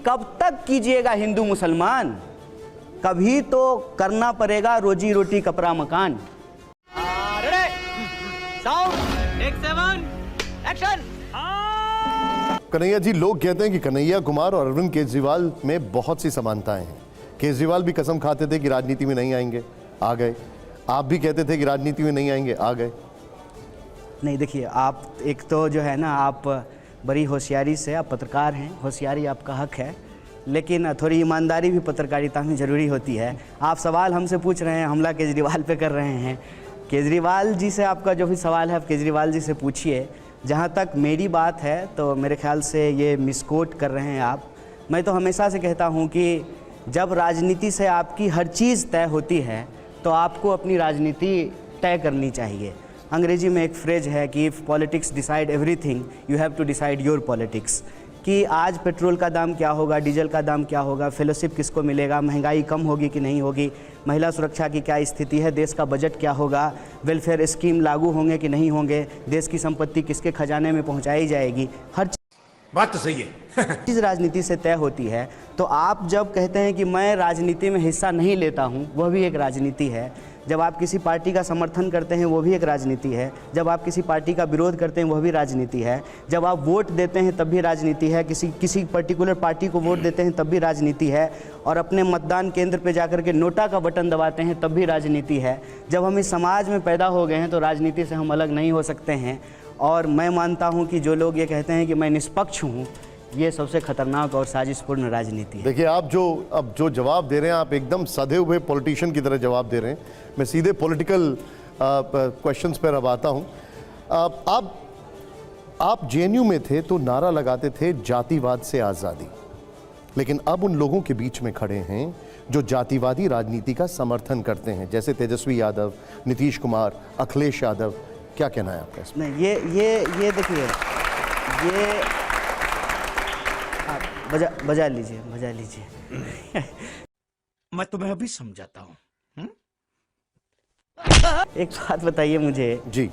कब तक कीजिएगा हिंदू मुसलमान, कभी तो करना पड़ेगा रोजी रोटी कपड़ा मकान। कन्हैया जी, लोग कहते हैं कि कन्हैया कुमार और अरविंद केजरीवाल में बहुत सी समानताएं हैं। केजरीवाल भी कसम खाते थे कि राजनीति में नहीं आएंगे, आ गए। आप भी कहते थे कि राजनीति में नहीं आएंगे, आ गए। नहीं, देखिए, आप एक तो जो है ना, आप बड़ी होशियारी से, आप पत्रकार हैं, होशियारी आपका हक है, लेकिन थोड़ी ईमानदारी भी पत्रकारिता में ज़रूरी होती है। आप सवाल हमसे पूछ रहे हैं, हमला केजरीवाल पे कर रहे हैं। केजरीवाल जी से आपका जो भी सवाल है आप केजरीवाल जी से पूछिए। जहाँ तक मेरी बात है तो मेरे ख्याल से ये मिसकोट कर रहे हैं आप। मैं तो हमेशा से कहता हूँ कि जब राजनीति से आपकी हर चीज़ तय होती है तो आपको अपनी राजनीति तय करनी चाहिए। अंग्रेजी में एक फ्रेज है कि if politics decide everything you have to decide your politics, कि आज पेट्रोल का दाम क्या होगा, डीजल का दाम क्या होगा, फेलोशिप किसको मिलेगा, महंगाई कम होगी कि नहीं होगी, महिला सुरक्षा की क्या स्थिति है, देश का बजट क्या होगा, वेलफेयर स्कीम लागू होंगे कि नहीं होंगे, देश की संपत्ति किसके खजाने में पहुंचाई जाएगी, हर बात तो सही है। चीज़ राजनीति से तय होती है। तो आप जब कहते हैं कि मैं राजनीति में हिस्सा नहीं लेता हूँ, वह भी एक राजनीति है। जब आप किसी पार्टी का समर्थन करते हैं वो भी एक राजनीति है। जब आप किसी पार्टी का विरोध करते हैं वह भी राजनीति है। जब आप वोट देते हैं तब भी राजनीति है। किसी पर्टिकुलर पार्टी को वोट देते हैं तब भी राजनीति है। और अपने मतदान केंद्र पे जाकर के नोटा का बटन दबाते हैं तब भी राजनीति है। जब हम इस समाज में पैदा हो गए हैं तो राजनीति से हम अलग नहीं हो सकते हैं। और मैं मानता हूँ कि जो लोग ये कहते हैं कि मैं निष्पक्ष हूँ, ये सबसे खतरनाक और साजिशपूर्ण राजनीति है। देखिए, आप अब जो जवाब दे रहे हैं, आप एकदम सधे हुए पॉलिटिशियन की तरह जवाब दे रहे हैं। मैं सीधे पॉलिटिकल क्वेश्चंस पर अब आता हूं। आप जेएनयू में थे तो नारा लगाते थे जातिवाद से आज़ादी, लेकिन अब उन लोगों के बीच में खड़े हैं जो जातिवादी राजनीति का समर्थन करते हैं, जैसे तेजस्वी यादव, नीतीश कुमार, अखिलेश यादव। क्या कहना है आपका इसमें? नहीं, ये देखिए, ये बजा लीजिए। मैं तुम्हें अभी समझाता हूँ। एक बात बताइए मुझे जी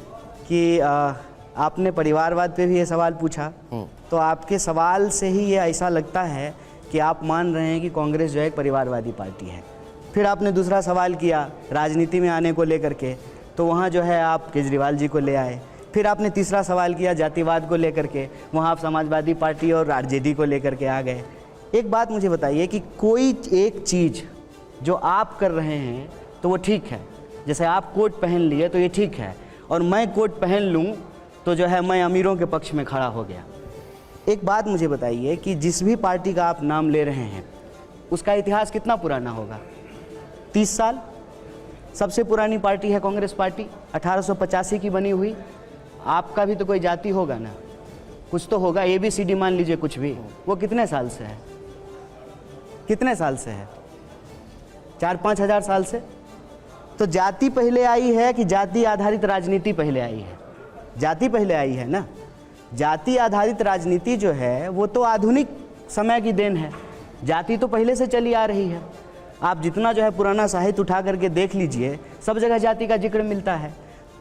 कि आपने परिवारवाद पे भी ये सवाल पूछा, तो आपके सवाल से ही ये ऐसा लगता है कि आप मान रहे हैं कि कांग्रेस जो है एक परिवारवादी पार्टी है। फिर आपने दूसरा सवाल किया राजनीति में आने को लेकर के, तो वहाँ जो है आप केजरीवाल जी को ले आए। फिर आपने तीसरा सवाल किया जातिवाद को लेकर के, वहाँ आप समाजवादी पार्टी और आरजेडी को लेकर के आ गए। एक बात मुझे बताइए कि कोई एक चीज़ जो आप कर रहे हैं तो वो ठीक है, जैसे आप कोट पहन लिए तो ये ठीक है, और मैं कोट पहन लूँ तो जो है मैं अमीरों के पक्ष में खड़ा हो गया। एक बात मुझे बताइए कि जिस भी पार्टी का आप नाम ले रहे हैं उसका इतिहास कितना पुराना होगा? 30 साल। सबसे पुरानी पार्टी है कांग्रेस पार्टी, 1885 की बनी हुई। आपका भी तो कोई जाति होगा ना, कुछ तो होगा, ABCD मान लीजिए कुछ भी। वो कितने साल से है? कितने साल से है? 4-5 हज़ार साल से। तो जाति पहले आई है कि जाति आधारित राजनीति पहले आई है? जाति पहले आई है ना। जाति आधारित राजनीति जो है वो तो आधुनिक समय की देन है। जाति तो पहले से चली आ रही है। आप जितना जो है पुराना साहित्य उठा करके देख लीजिए, सब जगह जाति का जिक्र मिलता है।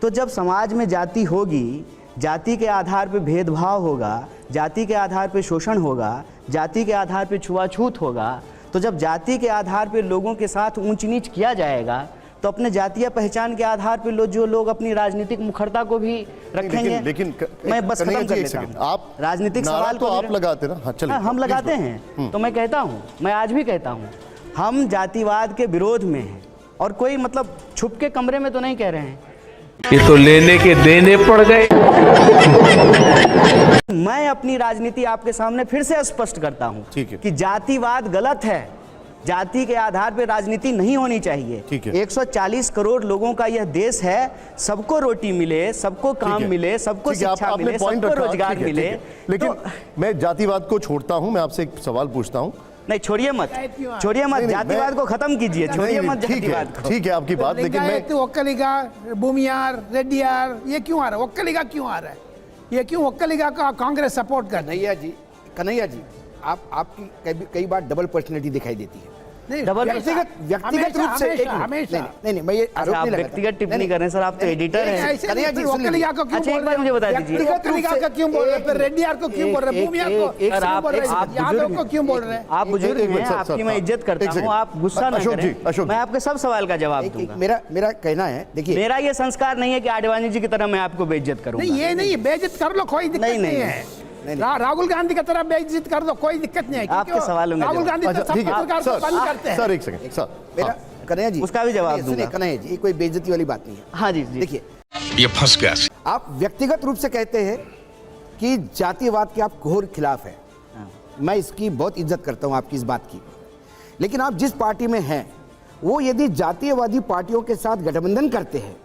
तो जब समाज में जाति होगी, जाति के आधार पर भेदभाव होगा, जाति के आधार पर शोषण होगा, जाति के आधार पर छुआछूत होगा, तो जब जाति के आधार पर लोगों के साथ ऊंच नीच किया जाएगा तो अपने जातीय पहचान के आधार पर जो लोग अपनी राजनीतिक मुखरता को भी रखेंगे। लेकिन मैं बस खत्म कर लेता हूं। आप राजनीतिक सवाल तो आप लगाते ना। हाँ, चलिए। हम लगाते हैं। तो मैं कहता हूं, मैं आज भी कहता हूं, हम जातिवाद के विरोध में हैं, और कोई मतलब छुप के कमरे में तो नहीं कह रहे हैं। ये तो लेने के देने पड़ गए। मैं अपनी राजनीति आपके सामने फिर से स्पष्ट करता हूं कि जातिवाद गलत है। जाति के आधार पर राजनीति नहीं होनी चाहिए। 140 करोड़ लोगों का यह देश है, सबको रोटी मिले, सबको काम मिले, सबको शिक्षा मिले, सबको रोजगार मिले। लेकिन मैं जातिवाद को छोड़ता हूं, मैं आपसे एक सवाल पूछता हूं। नहीं, छोड़िए मत, छोड़िए मत, जातिवाद को खत्म कीजिए, छोड़िए मत जातिवाद को। ठीक है आपकी बात, लेकिन मैं ಒಕ್ಕಲಿಗ, भूमियार, रेड्डियार, ये क्यों आ रहा है? ಒಕ್ಕಲಿಗ क्यों आ रहा है? ये क्यों ಒಕ್ಕಲಿಗ का कांग्रेस सपोर्ट कर? कन्हैया जी, आपकी कई बार डबल पर्सनैलिटी दिखाई देती है। नहीं, डबल व्यक्तिगत रूप से नहीं मैं ये आरोप आप नहीं लगाता। व्यक्तिगत टिप्पणी कर रहे हैं सर, आप तो एडिटर हैं। कन्हैया जी वक्कलिगा को क्यों अच्छा, बोल एक बार मुझे बता दीजिए। वक्कलिगा का क्यों बोल रहे हैं, फिर रेड्डीयार को क्यों बोल रहे हैं, भूमियार को सर, आप यादव को क्यों बोल रहे हैं? आप बुजुर्ग एक मिनट, हैं, सर, आपकी सर, मैं हाँ। इज्जत करता एक सेकंड। हूँ, आप गुस्सा ना अशोक जी, करें, अशोक मैं जी। आपके सब सवाल का जवाब दूंगा। मेरा कहना है, देखिए मेरा ये संस्कार नहीं है कि आडवाणी जी की तरह मैं आपको बेइज्जत करूंगा। नहीं ये नहीं, बेइज्जत कर लो, कोई दिक्कत नहीं है। राहुल गांधी की तरह बेइज्जत कर दो, कोई दिक्कत नहीं है। आपके सवालों में राहुल गांधी तो अच्छा, सब ठीक है, पत्रकार को बंद करते हैं। सर एक सेकंड सर, मेरा कन्हैया जी, उसका भी जवाब सुनिए दूंगा। कन्हैया जी, ये कोई बेइज्जती वाली बात नहीं है। हाँ जी जी। देखिए, ये फंस गया। आप व्यक्तिगत रूप से कहते हैं कि जातिवाद के आप घोर खिलाफ हैं। मैं इसकी बहुत इज्जत करता हूं आपकी इस बात की, लेकिन आप जिस पार्टी में हैं वो यदि जातीयवादी पार्टियों के साथ गठबंधन करते हैं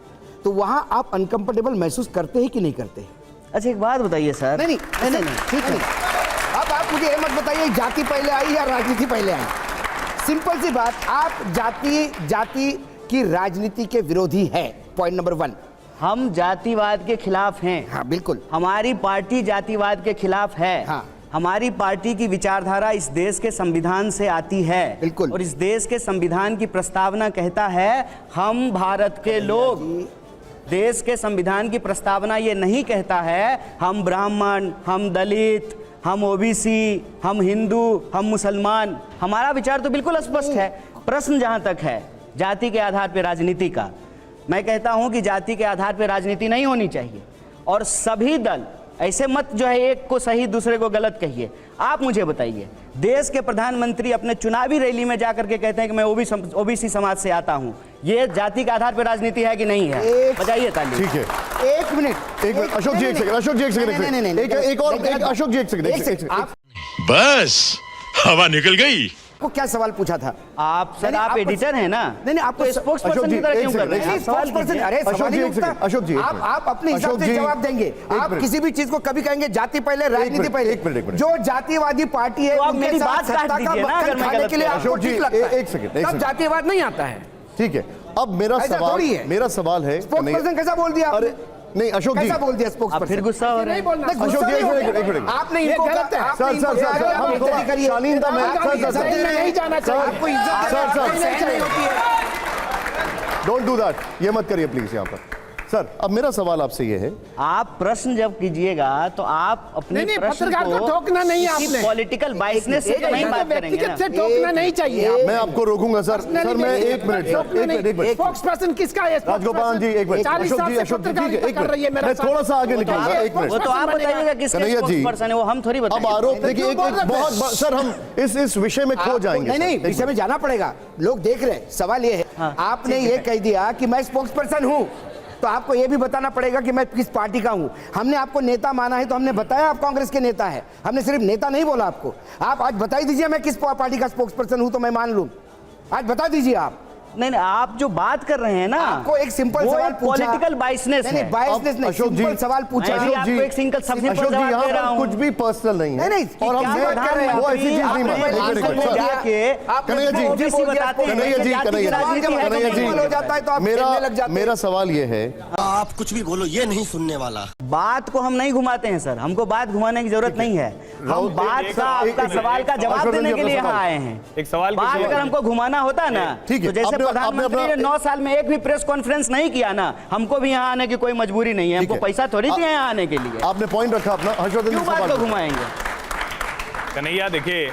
तो वहां आप अनकंफर्टेबल महसूस करते हैं कि नहीं करते हैं? अच्छा एक बात बताइए सर। नहीं, ठीक है। अब आप मुझे ये मत बताइए जाति पहले आई या राजनीति पहले आई। सिंपल सी बात, आप जाति की राजनीति के विरोधी है, पॉइंट नंबर 1। हम जातिवाद के खिलाफ हैं। हाँ बिल्कुल। हमारी पार्टी जातिवाद के खिलाफ है। हाँ। हमारी पार्टी की विचारधारा इस देश के संविधान से आती है। बिल्कुल। और इस देश के संविधान की प्रस्तावना कहता है हम भारत के लोग। देश के संविधान की प्रस्तावना ये नहीं कहता है हम ब्राह्मण, हम दलित, हम ओबीसी, हम हिंदू, हम मुसलमान। हमारा विचार तो बिल्कुल स्पष्ट है। प्रश्न जहां तक है जाति के आधार पर राजनीति का, मैं कहता हूं कि जाति के आधार पर राजनीति नहीं होनी चाहिए। और सभी दल ऐसे मत जो है एक को सही दूसरे को गलत कहिए। आप मुझे बताइए, देश के प्रधानमंत्री अपने चुनावी रैली में जाकर के कहते हैं कि मैं ओबीसी समाज से आता हूं। ये जाति के आधार पर राजनीति है कि नहीं है? बजाइए ताली। ठीक है, एक मिनट अशोक जी एक सेकंड, अशोक जी एक सेकंड, एक और अशोक जी एक सेकंड। आप बस हवा निकल गई। को क्या सवाल पूछा था? आप सर, नहीं, आप आप एडिटर हैं ना? नहीं, आपको तो स्पोक्स पर्सन की तरह क्यों कर रहे हैं? आप सवाल कीजिए। अरे अशोक जी, एक सेकंड, अशोक जी, एक मिनट। आप अपने हिसाब अशोक से जी, जवाब देंगे। एक आप मिनट। किसी भी चीज को कभी कहेंगे जाति पहले राजनीति पहले। एक मिनट। जो जातिवादी पार्टी है तो आप उनके मेरी साथ बात काट सत्ता का दीजिए ना, अगर मक्खन मैं खाने गलत के लिए कह रहा आपको हूं। ठीक लगता है। एक सेकंड, तब जातिवाद नहीं आता है। ठीक है, अब मेरा ऐसा सवाल, थोड़ी है। मेरा सवाल है स्पोक्सपर्सन कैसा बोल दिया? अरे नहीं अशोक जी, कैसा बोल दिया आप स्पोक्सपर्सन? फिर गुस्सा हो रहे हैं। अशोक जी एक मिनट। आपने ये इनको गलत है। आपने सर इनको हम थोड़ा करिए। शालीनता में नहीं जाना चाहिए। आपको इज्जत नहीं होती है। डोंट डू दैट, ये मत करिए प्लीज यहाँ पर। सर अब मेरा सवाल आपसे ये है, आप प्रश्न जब कीजिएगा तो आप अपने नहीं, प्रश्न पत्रकार को ठोकना नहीं आपने। पॉलिटिकल बाइसनेस से तो नहीं बात करेंगे व्यक्तिगत ना। से टोकना नहीं चाहिए। मैं आपको रोकूंगा सर। सर मैं एक मिनट, स्पोक्स पर्सन किसका है? राजगोपाल जी एक मिनट। 40 साल से अशोक जी ठीक है, पत्रकारिता एक कर रही है मिनट, मेरा मैं थोड़ा सा आगे निकलूंगा। एक मिनट। वो तो आप बताइएगा किसके कन्हैया जी, स्पोक्सपर्सन है, वो हम थोड़ी अब बताएंगे। आरोप देखिए एक बहुत सर हम इस विषय में खो जाएंगे। नहीं, विषय में जाना पड़ेगा। लोग देख रहे हैं। सवाल ये है, आपने ये कह दिया कि मैं स्पोक्सपर्सन हूं, तो आपको ये भी बताना पड़ेगा कि मैं किस पार्टी का हूं। हमने आपको नेता माना है तो हमने बताया आप कांग्रेस के नेता हैं। हमने सिर्फ नेता नहीं बोला आपको। आप आज बता ही दीजिए मैं किस पार्टी का स्पोक्सपर्सन हूं तो मैं मान लूं। आज बता दीजिए आप। नहीं आप जो बात कर रहे हैं ना, आपको एक सिंपल वो सवाल एक पूछा। पॉलिटिकल बाइसनेस है। नहीं, बाइसनेस नहीं, अशोक जी, सिंपल सवाल पूछा। मैं भी आपको एक सिंगल सबसे अशोक जी जवाब यहाँ दे रहा पर हूं। कुछ भी पर्सनल नहीं है। नहीं, और क्या हम बात कर रहे हैं? वो ऐसी चीज नहीं मानते। कन्हैया जी, कन्हैया जी, कन्हैया जी, मेरा सवाल ये है, आप कुछ भी बोलो, ये नहीं सुनने वाला। बात को हम नहीं घुमाते हैं सर, हमको बात घुमाने की जरूरत नहीं है। हम बात का आपका सवाल का जवाब देने के लिए यहाँ आए हैं। एक सवाल बात अगर हमको घुमाना होता ना, ठीक है, तो जैसे आपने प्रधानमंत्री ने 9 साल में एक भी प्रेस कॉन्फ्रेंस नहीं किया ना, हमको भी यहाँ आने की कोई मजबूरी नहीं है। हमको पैसा थोड़ी दिया यहाँ आने के लिए। आपने पॉइंट रखा अपना। हर्षवर्धन क्यों जी बात को सवाल घुमाएंगे? कन्हैया देखिए,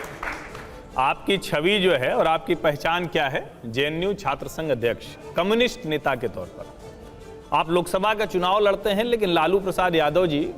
आपकी छवि जो है और आपकी पहचान क्या है? जेएनयू छात्र संघ अध्यक्ष, कम्युनिस्ट नेता के तौर पर आप लोकसभा का चुनाव लड़ते हैं, लेकिन लालू प्रसाद यादव जी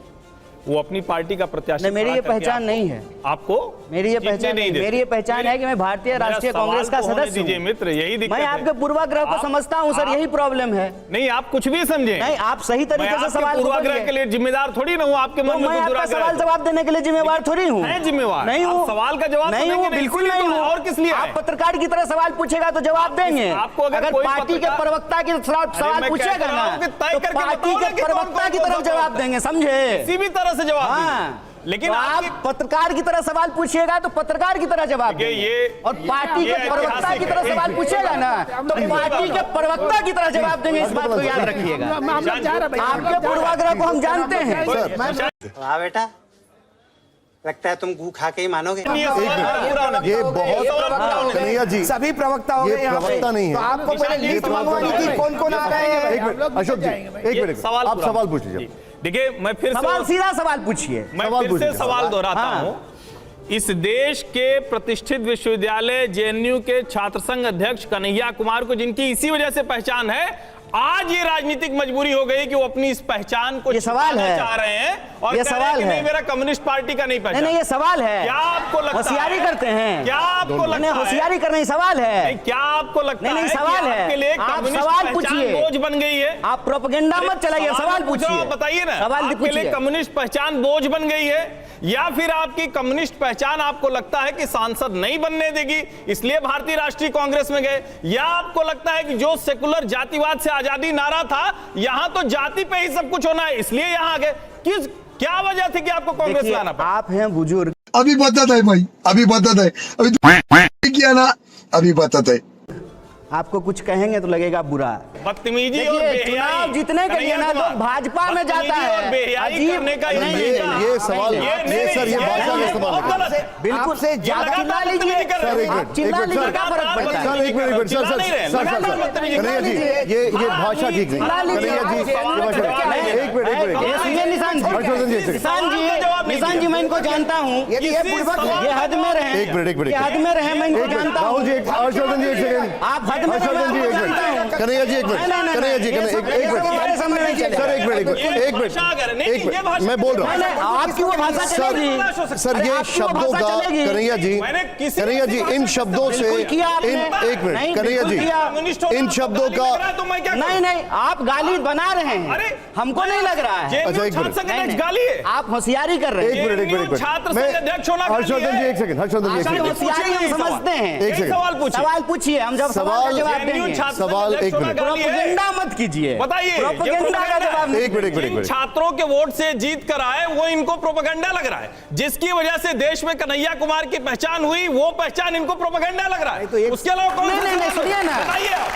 वो अपनी पार्टी का प्रत्याशी। नहीं, मेरी ये पहचान नहीं है। आपको मेरी ये पहचान नहीं, मेरी ये पहचान है कि मैं भारतीय राष्ट्रीय कांग्रेस का सदस्य दीजिए मित्र, यही दिक्कत मैं है। आपके पूर्वाग्रह को समझता हूं सर, यही प्रॉब्लम है। नहीं, आप कुछ भी समझे नहीं, आप सही तरीके से सवाल पूर्वाग्रह के लिए जिम्मेदार थोड़ी ना हूं। आपके मन में मैं आपका सवाल जवाब देने के लिए जिम्मेवार थोड़ी हूँ। जिम्मेवार नहीं हूँ। सवाल का जवाब नहीं हूँ, बिल्कुल नहीं हूँ। और किस लिए आप पत्रकार की तरह सवाल पूछेगा तो जवाब देंगे। आपको अगर पार्टी के प्रवक्ता की सवाल पूछेगा ना, तो पार्टी के प्रवक्ता की तरफ जवाब देंगे, समझे? किसी भी तरह से जवाब। लेकिन आप पत्रकार की तरह सवाल पूछिएगा तो पत्रकार की तरह जवाब देंगे, और पार्टी के प्रवक्ता की तरह सवाल पूछेगा ना, तो पार्टी के प्रवक्ता की तरह जवाब देंगे। इस बात को याद रखिएगा। हम लोग जा रहे हैं भाई। आपके पूर्वाग्रह को हम जानते हैं। वाह बेटा, लगता है तुम गू खा के ही मानोगे। ये बहुत कन्हैया जी, सभी प्रवक्ता हो गए ये यहाँ पे। प्रवक्ता नहीं तो है। आपको पहले लिस्ट मंगवानी थी कौन कौन आ रहे हैं। एक मिनट अशोक जी, एक मिनट सवाल आप पूरा सवाल पूछ लीजिए। देखिए मैं फिर सवाल सीधा सवाल पूछिए। मैं सवाल फिर पूछिए। से सवाल दोहराता हाँ। हूं। इस देश के प्रतिष्ठित विश्वविद्यालय जेएनयू के छात्र संघ अध्यक्ष कन्हैया कुमार को, जिनकी इसी वजह से पहचान है, आज ये राजनीतिक मजबूरी हो गई कि वो अपनी इस पहचान को ये सवाल छुपाना है। चाह रहे हैं और ये कह रहे सवाल हैं कि है। नहीं, मेरा कम्युनिस्ट पार्टी का नहीं पहचान। नहीं ये सवाल है। क्या आपको लगता होशियारी है? करते हैं? क्या आपको लगता नहीं है? होशियारी करना ही सवाल है। नहीं, क्या आपको लगता नहीं, है सवाल कि है। आपके लिए आप कम्युनिस्ट सवाल पहचान पूछिए। बोझ बन गई है? आप प्रोपेगेंडा मत चलाइए, सवाल पूछिए। बताइए ना, सवाल आपके लिए पूछिए। कम्युनिस्ट पहचान बोझ बन गई है या फिर आपकी कम्युनिस्ट पहचान आपको लगता है कि सांसद नहीं बनने देगी इसलिए भारतीय राष्ट्रीय कांग्रेस में गए, या आपको लगता है कि जो सेकुलर जातिवाद से आजादी नारा था, यहां तो जाति पे ही सब कुछ होना है इसलिए यहां आ गए? क्या वजह थी कि आपको कांग्रेस में देखिए, आना पड़ा? आप हैं बुजुर्ग, अभी बताता है भाई, अभी बताता है, अभी किया ना, अभी बताता है। आपको कुछ कहेंगे तो लगेगा बुरा। बदतमीजी और देखिए, बेहयाई, चुनाव जीतने के लिए ना कन्हैया लोग भाजपा में बदतमीजी जाता है। और बेहयाई करने का नहीं, ये सवाल, ये सर ये भाषा का इस्तेमाल बहुत नहीं गलत है। बिल्कुल आपसे से ज्यादा चिल्ला लीजिए। सर, एक मिनट, चिल्ला एक मिनट, लीजिए, सर, क्या फर्क पड़ता है? सर एक मिनट सर चिल्ला नहीं रहे, लगातार बदतमीजी कन्हैया जी, ये भाषा ठीक नहीं। चिल्ला लीजिए। कन्हैया जी, ये भाषा- एक मिनट ये सुनिए निशान जी, हर्षवर्धन जी, एक सेकंड। निशान जी मैं इनको जानता हूँ, यदि ये पूर्वक है, ये हद में रहे, एक मिनट, ये हद में रहे, मैं इनको जानता हूँ। राहुल जी, हर्षवर्धन जी, एक सेकंड। आप हद में हर्षवर्धन जी, एक मिनट। कन्हैया जी, एक मिनट। कन्हैया जी, एक मिनट। हमारे सामने नहीं चलेगा। सर, एक मिनट, मैं बोल रहा हूँ। आपकी वो भाषा चलेगी। सर ये शब्दों का कन्हैया जी, कन्हैया जी इन शब्दों से बिल्कुल किया आपने। एक मिनट नहीं, कन्हैया बिल्कुल किया। जी इन शब्दों का नहीं आप गाली बना रहे हैं, अरे, हमको नहीं लग रहा है। अच्छा, एक छात्र मिनट। संघ अध्यक्ष गाली है? आप होशियारी कर रहे हैं। एक मिनट छात्र मैं संघ अध्यक्ष होना गाली हर्षवर्धन जी है? एक सेकंड, हर्षवर्धन जी एक आपकी सेकंड, होशियारी हम समझते हैं। एक सेकंड। सवाल पूछिए। सवाल पूछिए, हम जब सवाल का जवाब देंगे। सवाल एक मिनट। प्रोपेगेंडा मत कीजिए। बताइए, प्रोपेगेंडा का जवाब नहीं। एक मिनट, एक मिनट, एक जिन मिनट। छात्रों के वोट से जीत कर आए वो इनको प्रोपेगेंडा लग रहा है, जिसकी वजह से देश में कन्हैया कुमार की पहचान हुई वो पहचान इनको प्रोपेगेंडा लग रहा है। तो एक- उसके अलावा कौन सा नहीं, सवाल सुनिए है? ना। बताइए आप।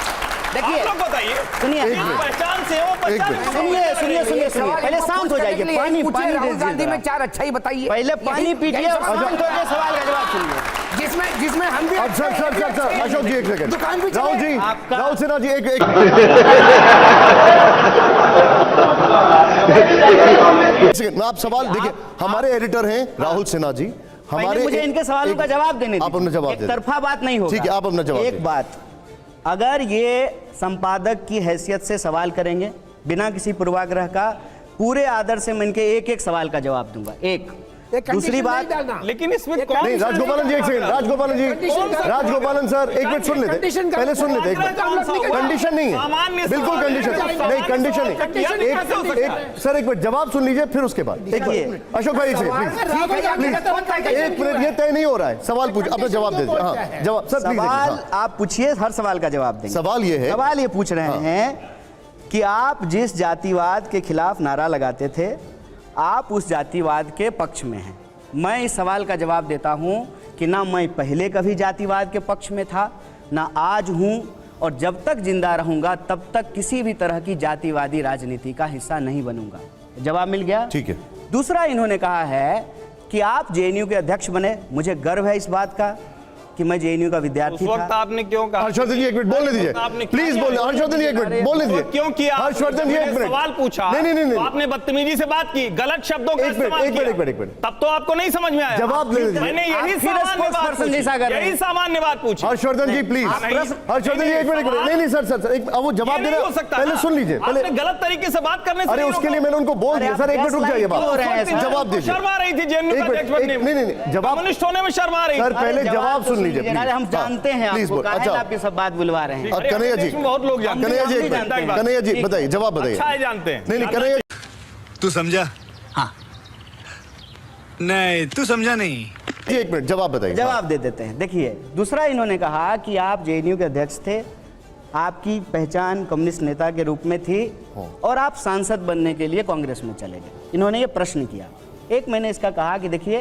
देखिए, आप लोग बताइए। सुनिए। जिस पहचान से वो पहचान मिनट। सुनिए पहले शांत हो जाइए। पानी पूछिए, राहुल दीजिए गांधी जरा। में 4 अच्छाई बताइए। पहले पानी यही- पीजिए यही और सवाल शांत होकर सवाल का जवाब सुनिए। जिसमें हम भी सर अशोक जी एक सेकंड, दुकान भी राहुल चले। जी, आपका- राहुल सिन्हा जी एक सेकंड, मैं आप सवाल देखिए, हमारे एडिटर हैं राहुल सिन्हा जी, पहले मुझे इनके सवालों का जवाब देने दीजिए। आप अपना जवाब एक दे तरफा बात नहीं होगा। ठीक है, आप अपना जवाब एक दीजिए। बात, अगर ये संपादक की हैसियत से सवाल करेंगे बिना किसी पूर्वाग्रह का, पूरे आदर से मैं इनके एक एक सवाल का जवाब दूंगा। एक दूसरी बात, लेकिन इसमें कौन नहीं, राजगोपालन जी एक सेकंड, राजगोपालन जी, राजगोपालन सर एक मिनट सुन लेते, पहले सुन लेते, एक मिनट, कंडीशन नहीं है, बिल्कुल कंडीशन नहीं, कंडीशन नहीं, एक सर एक मिनट जवाब सुन लीजिए फिर उसके बाद देखिए अशोक भाई एक सेकंड प्लीज, एक मिनट, ये तय नहीं हो रहा है, सवाल पूछ, अपना जवाब दे दीजिए। हाँ जवाब सर प्लीज, सवाल आप पूछिए, हर सवाल का जवाब देंगे। सवाल ये है, सवाल ये पूछ रहे हैं कि आप जिस जातिवाद के खिलाफ नारा लगाते थे, आप उस जातिवाद के पक्ष में हैं। मैं इस सवाल का जवाब देता हूं कि ना मैं पहले कभी जातिवाद के पक्ष में था, ना आज हूं, और जब तक जिंदा रहूंगा तब तक किसी भी तरह की जातिवादी राजनीति का हिस्सा नहीं बनूंगा। जवाब मिल गया? ठीक है। दूसरा, इन्होंने कहा है कि आप जेएनयू के अध्यक्ष बने। मुझे गर्व है इस बात का कि मैं जेएनयू का विद्यार्थी उस वक्त था। आपने क्यों कहा? हर्षवर्धन जी एक मिनट बोलने दीजिए, आपने प्लीज किया? बोले, हर्षवर्धन जी एक मिनट बोलने दीजिए। क्यों किया? हर्षवर्धन जी एक मिनट, सवाल पूछा, नहीं नहीं नहीं, तो आपने बदतमीजी से बात की, गलत शब्दों का एक मिनट, इस्तेमाल एक मिनट, किया। एक मिनट। तब तो आपको नहीं समझ में आया। जवाब ले लीजिए। मैंने यही आप फिर सामान्य स्पोर्ट्स बात पर्सन पूछी, जैसा कर रहे हैं। यही सामान्य बात पूछी। हर्षवर्धन जी प्लीज, हर्षवर्धन जी एक मिनट, नहीं नहीं सर सर एक अब वो जवाब ये दे नहीं रहे हो सकता पहले ना। सुन लीजिए, पहले आपने गलत तरीके से बात करने से अरे नहीं उसके रोका। लिए मैंने उनको बोल दिया सर, एक मिनट रुक जाइए, क्यों हो रहे हैं सर? जवाब दीजिए। शर्मा रही थी जेएनयू का एक मिनट, अध्यक्ष बनने एक- में। नहीं, नहीं, जवाब- कम्युनिस्ट होने में शर्मा रही सर थी। पहले जवाब तो सुन लीजिए सुनिए, अरे हम please। जानते हैं प्लीज आपको, बोल, काहे अच्छा आप ये सब बात बुलवा रहे हैं। अब कन्हैया जी, देश में बहुत लोग जानते हैं। कन्हैया जी एक हम भी मिनट, जानते हैं। कन्हैया जी बताइए, जवाब बताइए। अच्छा है, जानते हैं। नहीं नहीं कन्हैया तू समझा? हाँ नहीं तू समझा नहीं। जी एक मिनट जवाब बताइए। जवाब दे देते हैं। देखिए, दूसरा इन्होंने कहा कि आप जेएनयू के अध्यक्ष थे, आपकी पहचान कम्युनिस्ट नेता के रूप में थी और आप सांसद बनने के लिए कांग्रेस में चले गए। इन्होंने ये प्रश्न किया। एक मैंने इसका कहा कि देखिए,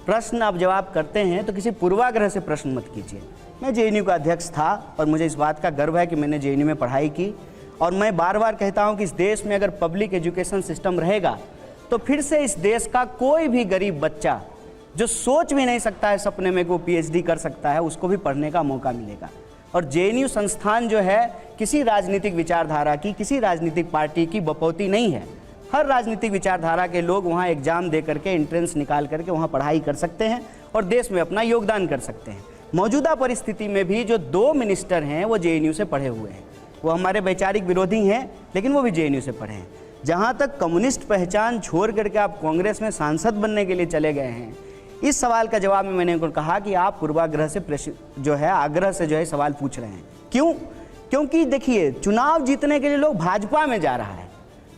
प्रश्न आप जवाब करते हैं तो किसी पूर्वाग्रह से प्रश्न मत कीजिए। मैं जेएनयू का अध्यक्ष था और मुझे इस बात का गर्व है कि मैंने जेएनयू में पढ़ाई की, और मैं बार बार कहता हूं कि इस देश में अगर पब्लिक एजुकेशन सिस्टम रहेगा तो फिर से इस देश का कोई भी गरीब बच्चा जो सोच भी नहीं सकता है सपने में कि वो पीएचडी कर सकता है, उसको भी पढ़ने का मौका मिलेगा। और जेएनयू संस्थान जो है किसी राजनीतिक विचारधारा की, किसी राजनीतिक पार्टी की बपौती नहीं है। हर राजनीतिक विचारधारा के लोग वहाँ एग्जाम दे करके, एंट्रेंस निकाल करके वहाँ पढ़ाई कर सकते हैं और देश में अपना योगदान कर सकते हैं। मौजूदा परिस्थिति में भी जो 2 मिनिस्टर हैं वो जेएनयू से पढ़े हुए हैं। वो हमारे वैचारिक विरोधी हैं, लेकिन वो भी जेएनयू से पढ़े हैं। जहाँ तक कम्युनिस्ट पहचान छोड़ करके आप कांग्रेस में सांसद बनने के लिए चले गए हैं, इस सवाल का जवाब में मैंने उनको कहा कि आप पूर्वाग्रह से जो है, आग्रह से जो है सवाल पूछ रहे हैं। क्यों? क्योंकि देखिए, चुनाव जीतने के लिए लोग भाजपा में जा रहा है।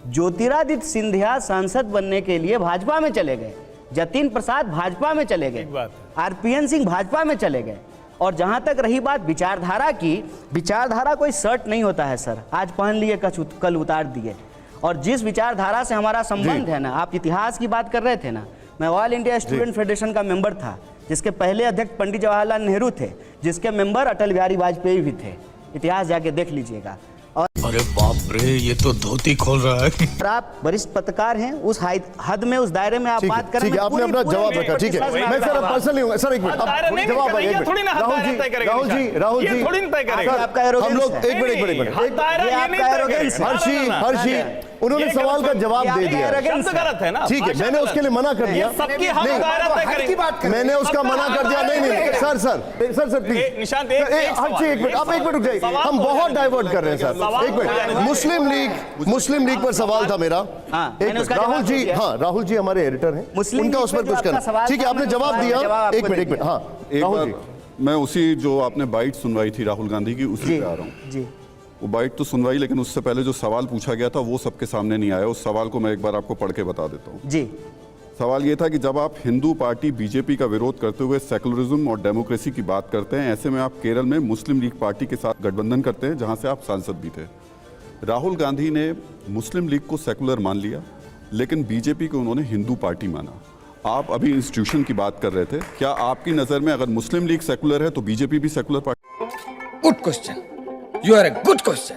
ज्योतिरादित्य सिंधिया सांसद बनने के लिए भाजपा में चले गए, जतिन प्रसाद भाजपा में चले गए, आरपीएन सिंह भाजपा में चले गए। और जहां तक रही बात विचारधारा की, विचारधारा कोई शर्ट नहीं होता है सर, आज पहन लिए कल उतार दिए। और जिस विचारधारा से हमारा संबंध है ना, आप इतिहास की बात कर रहे थे ना, मैं ऑल इंडिया स्टूडेंट फेडरेशन का मेंबर था, जिसके पहले अध्यक्ष पंडित जवाहरलाल नेहरू थे, जिसके मेंबर अटल बिहारी वाजपेयी भी थे। इतिहास जाके देख लीजिएगा। और अरे बाप रे, ये तो धोती खोल रहा है। और आप वरिष्ठ पत्रकार हैं, उस हद में, उस दायरे में आप बात करें। ठीक है, आपने अपना जवाब रखा, ठीक है। मैं सर पर्सनली हूं सर, एक मिनट जवाब राहुल जी, आपका एरोगेंस हम लोग एक मिनट हर्षी उन्होंने सवाल का जवाब दे दिया। गलत है ना, ठीक है, मैंने उसके लिए मना कर दिया। मैंने उसका मना कर दिया। नहीं सर प्लीज निशांत, हर्षी एक मिनट, आप एक मिनट रुक जाइए, हम बहुत डाइवर्ट कर रहे हैं सर। एक मिनट, मुस्लिम लीग पर सवाल था मेरा। राहुल जी, हाँ राहुल जी हमारे एडिटर हैं, उनका उस पर कुछ करना। ठीक है, आपने जवाब दिया। एक मिनट, हाँ राहुल जी, मैं उसी जो आपने बाइट सुनवाई थी राहुल गांधी की, उसी पे आ रहा हूँ जी। वो बाइट तो सुनवाई, लेकिन उससे पहले जो सवाल पूछा गया था वो सबके सामने नहीं आया। उस सवाल को मैं एक बार आपको पढ़ के बता देता हूँ जी। सवाल ये था कि जब आप हिंदू पार्टी बीजेपी का विरोध करते हुए सेकुलरिज्म और डेमोक्रेसी की बात करते हैं, ऐसे में आप केरल में मुस्लिम लीग पार्टी के साथ गठबंधन करते हैं, जहां से आप सांसद भी थे। राहुल गांधी ने मुस्लिम लीग को सेकुलर मान लिया, लेकिन बीजेपी को उन्होंने हिंदू पार्टी माना। आप अभी इंस्टीट्यूशन की बात कर रहे थे, क्या आपकी नजर में अगर मुस्लिम लीग सेकुलर है तो बीजेपी भी secular party? Good question, you are a good question.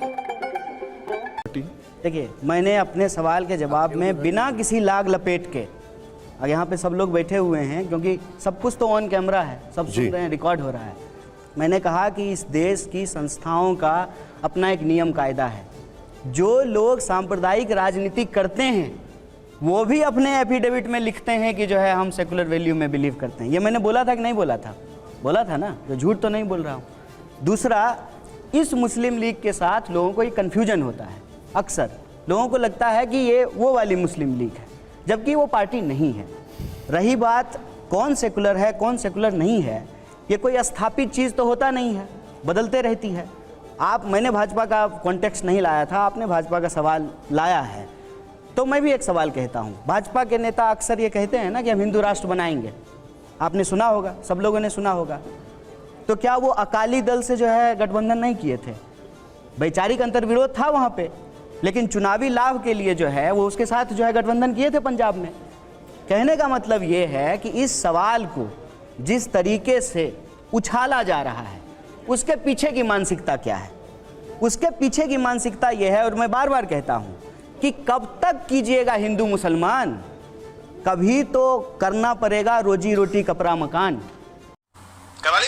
देखिए, मैंने अपने सवाल के जवाब में बिना किसी लाग लपेट के, और यहाँ पे सब लोग बैठे हुए हैं क्योंकि सब कुछ तो ऑन कैमरा है, सब सुन रहे हैं, रिकॉर्ड हो रहा है। मैंने कहा कि इस देश की संस्थाओं का अपना एक नियम कायदा है। जो लोग सांप्रदायिक राजनीति करते हैं वो भी अपने एफिडेविट में लिखते हैं कि जो है हम सेकुलर वैल्यू में बिलीव करते हैं। ये मैंने बोला था कि नहीं बोला था? बोला था ना, तो झूठ तो नहीं बोल रहा हूँ। दूसरा, इस मुस्लिम लीग के साथ लोगों को एक कन्फ्यूजन होता है। अक्सर लोगों को लगता है कि ये वो वाली मुस्लिम लीग है, जबकि वो पार्टी नहीं है। रही बात कौन सेकुलर है कौन सेकुलर नहीं है, ये कोई स्थापित चीज़ तो होता नहीं है, बदलते रहती है। मैंने भाजपा का कॉन्टेक्स्ट नहीं लाया था, आपने भाजपा का सवाल लाया है, तो मैं भी एक सवाल कहता हूँ। भाजपा के नेता अक्सर ये कहते हैं ना कि हम हिंदू राष्ट्र बनाएंगे, आपने सुना होगा, सब लोगों ने सुना होगा। तो क्या वो अकाली दल से जो है गठबंधन नहीं किए थे? वैचारिक अंतर्विरोध था वहाँ पे, लेकिन चुनावी लाभ के लिए जो है वो उसके साथ जो है गठबंधन किए थे पंजाब में। कहने का मतलब ये है कि इस सवाल को जिस तरीके से उछाला जा रहा है, उसके पीछे की मानसिकता क्या है? उसके पीछे की मानसिकता ये है, और मैं बार बार कहता हूँ कि कब तक कीजिएगा हिंदू मुसलमान, कभी तो करना पड़ेगा रोजी रोटी कपड़ा मकान। कवाली